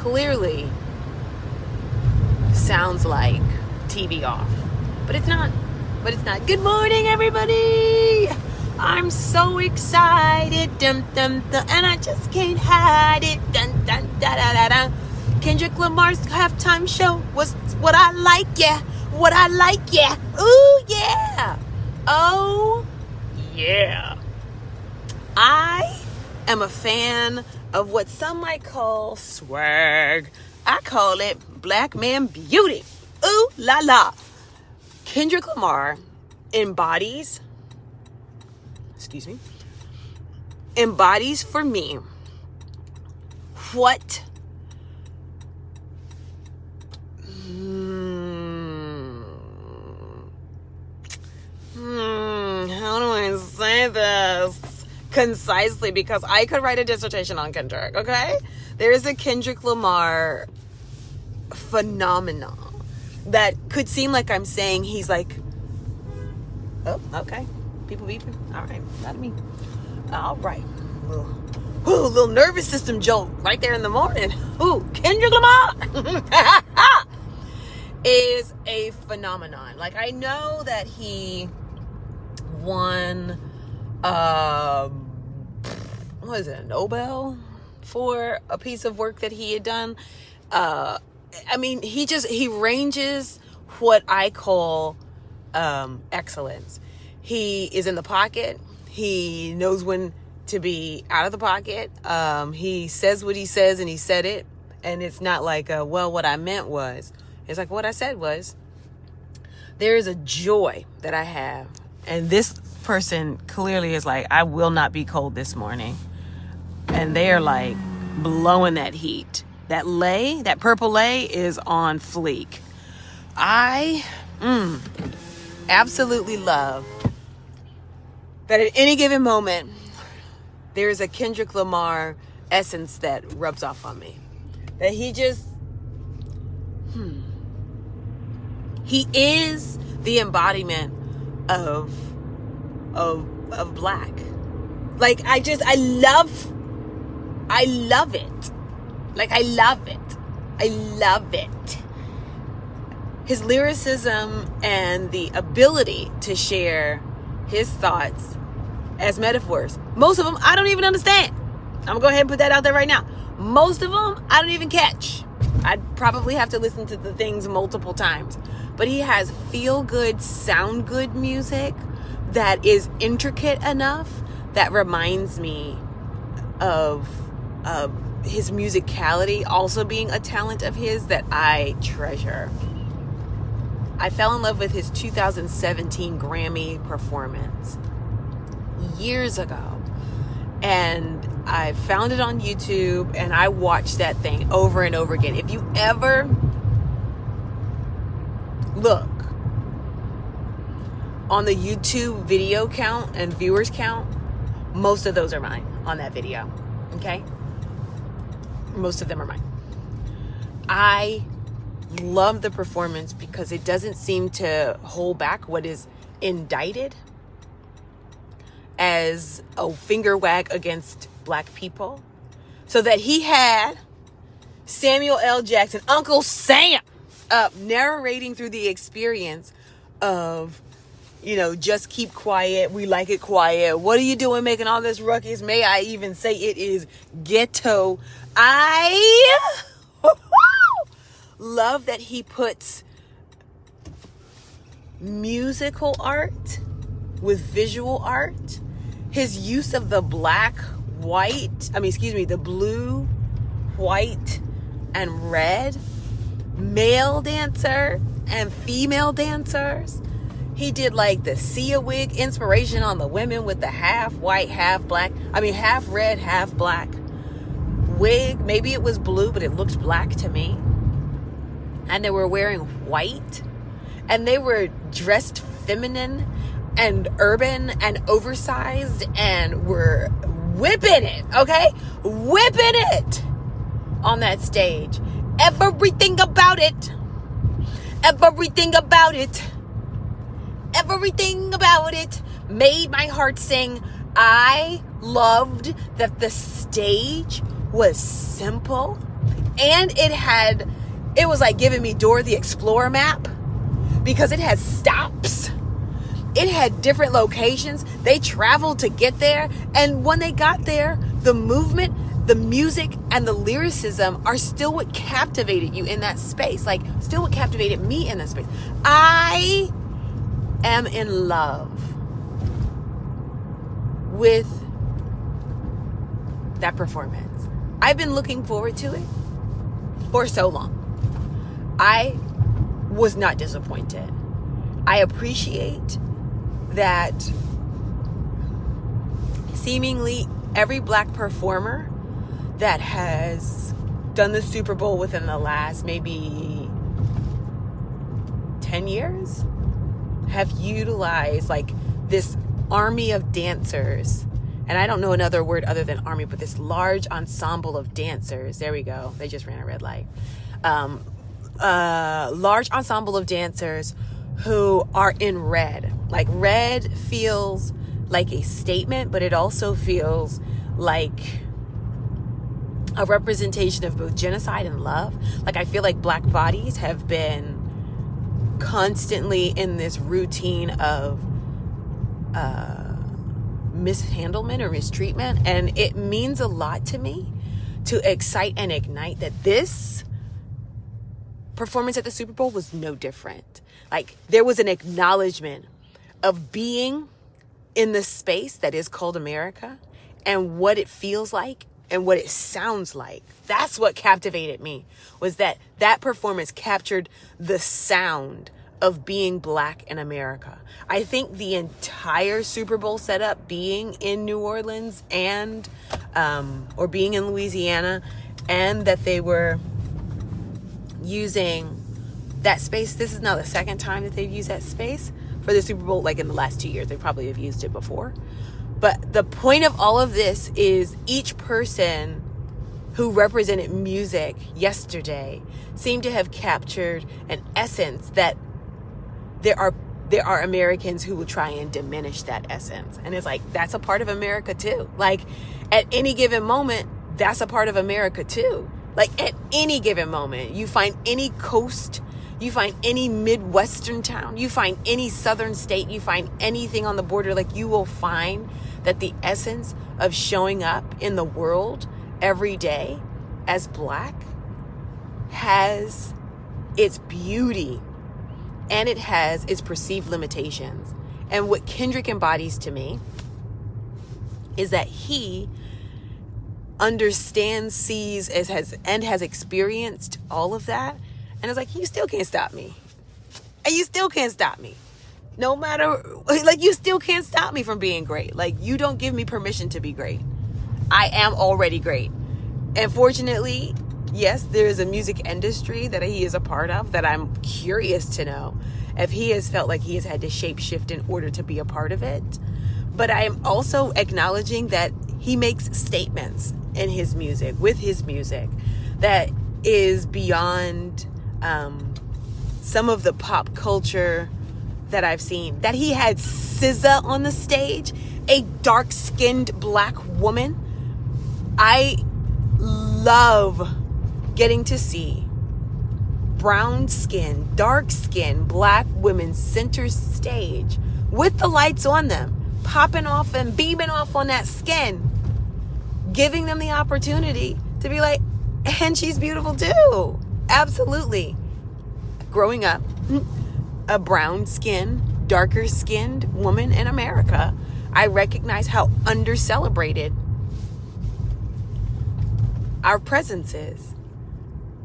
clearly sounds like TV off. But it's not. Good morning, everybody. I'm so excited. Dun, dun, dun, and I just can't hide it. Dun, dun, da, da, da, da. Kendrick Lamar's halftime show was what I like, yeah. What I like, yeah. Ooh, yeah. Oh, yeah. I am a fan of what some might call swag. I call it black man beauty. Ooh la la. Kendrick Lamar embodies for me what how do I say this concisely, because I could write a dissertation on Kendrick, okay? There is a Kendrick Lamar phenomenon that could seem like I'm saying he's like, oh, okay, people beeping, all right, not me, all right, little nervous system jolt right there in the morning. Ooh, Kendrick Lamar is a phenomenon. Like, I know that he won what is it, a Nobel for a piece of work that he had done. I mean, he ranges what I call excellence. He is in the pocket. He knows when to be out of the pocket. He says what he says, and he said it, and it's not like well, what I meant was. It's like, what I said was. There is a joy that I have, and this person clearly is like, I will not be cold this morning, and they are like blowing that heat. That lay, that purple lay is on fleek. I absolutely love that at any given moment there's a Kendrick Lamar essence that rubs off on me. That he just he is the embodiment of black. Like, I love it. Like, I love it. His lyricism and the ability to share his thoughts as metaphors. Most of them I don't even understand. I'm gonna go ahead and put that out there right now. Most of them I don't even catch. I'd probably have to listen to the things multiple times. But he has feel-good, sound-good music that is intricate enough that reminds me of his musicality also being a talent of his that I treasure. I fell in love with his 2017 Grammy performance years ago. And I found it on YouTube, and I watched that thing over and over again. If you ever look on the YouTube video count and viewers count, most of those are mine on that video. Okay? Most of them are mine. I love the performance because it doesn't seem to hold back what is indicted as a finger wag against black people. So that he had Samuel L. Jackson, Uncle Sam, narrating through the experience of, just keep quiet. We like it quiet. What are you doing making all this ruckus? May I even say it is ghetto. I love that he puts musical art with visual art. His use of the the blue, white, and red male dancer and female dancers. He did like the Sia wig inspiration on the women with the half white, half black. Half red, half black wig. Maybe it was blue, but it looked black to me. And they were wearing white. And they were dressed feminine and urban and oversized and were whipping it, okay? Whipping it on that stage. Everything about it. Everything about it. Everything about it made my heart sing. I loved that the stage was simple And it was like giving me Dora the Explorer map, because it had stops. It had different locations. They traveled to get there. And when they got there, the movement, the music, and the lyricism are still what captivated you in that space. Like, still what captivated me in that space. I am in love with that performance. I've been looking forward to it for so long. I was not disappointed. I appreciate that seemingly every Black performer that has done the Super Bowl within the last maybe 10 years have utilized like this army of dancers. And I don't know another word other than army, but this large ensemble of dancers. There we go. They just ran a red light. Large ensemble of dancers who are in red. Like, red feels like a statement, but it also feels like a representation of both genocide and love. Like, I feel like Black bodies have been constantly in this routine of mishandlement or mistreatment, and it means a lot to me to excite and ignite that this performance at the Super Bowl was no different. Like, there was an acknowledgement of being in the space that is called America and what it feels like and what it sounds like. That's what captivated me, was that performance captured the sound of being Black in America. I think the entire Super Bowl setup, being in New Orleans and or being in Louisiana, and that they were using that space. This is now the second time that they've used that space for the Super Bowl. Like, in the last 2 years, they probably have used it before. But the point of all of this is each person who represented music yesterday seemed to have captured an essence that there are Americans who will try and diminish that essence. And it's like, that's a part of America too. Like, at any given moment, that's a part of America too. Like, at any given moment, you find any coast, you find any Midwestern town, you find any Southern state, you find anything on the border, like, you will find that the essence of showing up in the world every day as Black has its beauty and it has its perceived limitations. And what Kendrick embodies to me is that he understands, sees, has experienced all of that. And it's like, you still can't stop me. And you still can't stop me. No matter, like, you still can't stop me from being great. Like, you don't give me permission to be great. I am already great. And fortunately, yes, there is a music industry that he is a part of that I'm curious to know if he has felt like he has had to shape shift in order to be a part of it. But I am also acknowledging that he makes statements in his music, with his music, that is beyond some of the pop culture that I've seen. That he had SZA on the stage, a dark-skinned Black woman. I love getting to see brown skin, dark skin, Black women center stage with the lights on them, popping off and beaming off on that skin, giving them the opportunity to be like, and she's beautiful too. Absolutely. Growing up, a brown skin, darker skinned woman in America, I recognize how under-celebrated our presence is.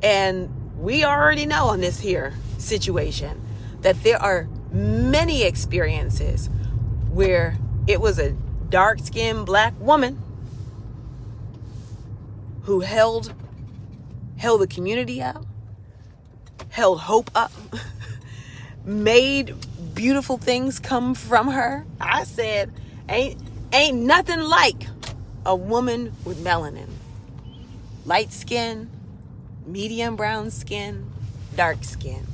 And we already know on this here situation that there are many experiences where it was a dark-skinned Black woman who held the community up, held hope up, made beautiful things come from her. I said, ain't nothing like a woman with melanin. Light skin, medium brown skin, dark skin.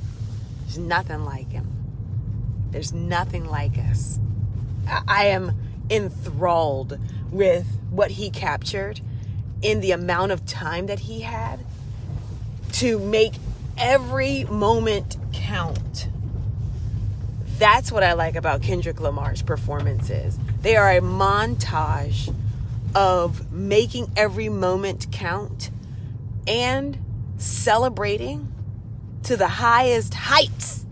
There's nothing like him. There's nothing like us. I am enthralled with what he captured in the amount of time that he had to make every moment count. That's what I like about Kendrick Lamar's performances. They are a montage of making every moment count and celebrating to the highest heights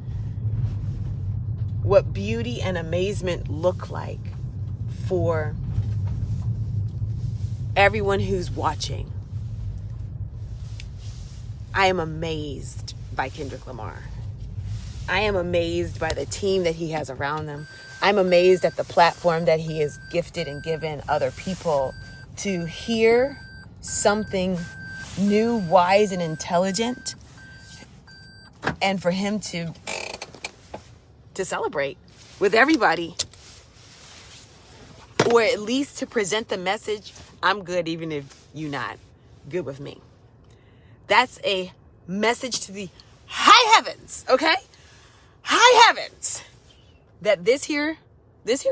what beauty and amazement look like for everyone who's watching. I am amazed by Kendrick Lamar. I am amazed by the team that he has around him. I'm amazed at the platform that he has gifted and given other people to hear something new, wise, and intelligent, and for him to celebrate with everybody, or at least to present the message, I'm good even if you're not good with me. That's a message to the high heavens, okay? High heavens. That this here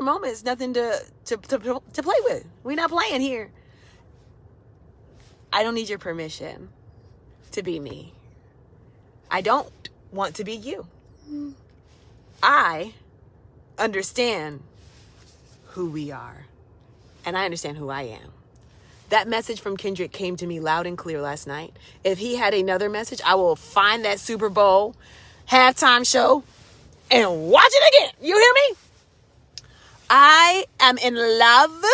moment is nothing to play with. We're not playing here. I don't need your permission to be me. I don't want to be you. I understand who we are, and I understand who I am. That message from Kendrick came to me loud and clear last night. If he had another message, I will find that Super Bowl halftime show and watch it again. You hear me? I am in love.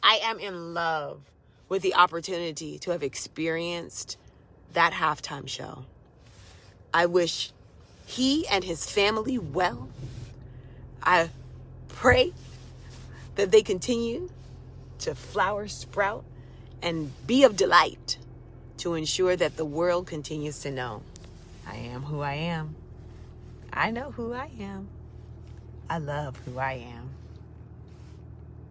I am in love with the opportunity to have experienced that halftime show. I wish he and his family well. I pray that they continue to flower, sprout, and be of delight to ensure that the world continues to know I am who I am. I know who I am. I love who I am.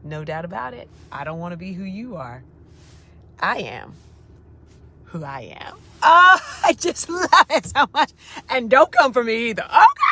No doubt about it. I don't want to be who you are. I am who I am. Oh, I just love it so much. And don't come for me either. Okay.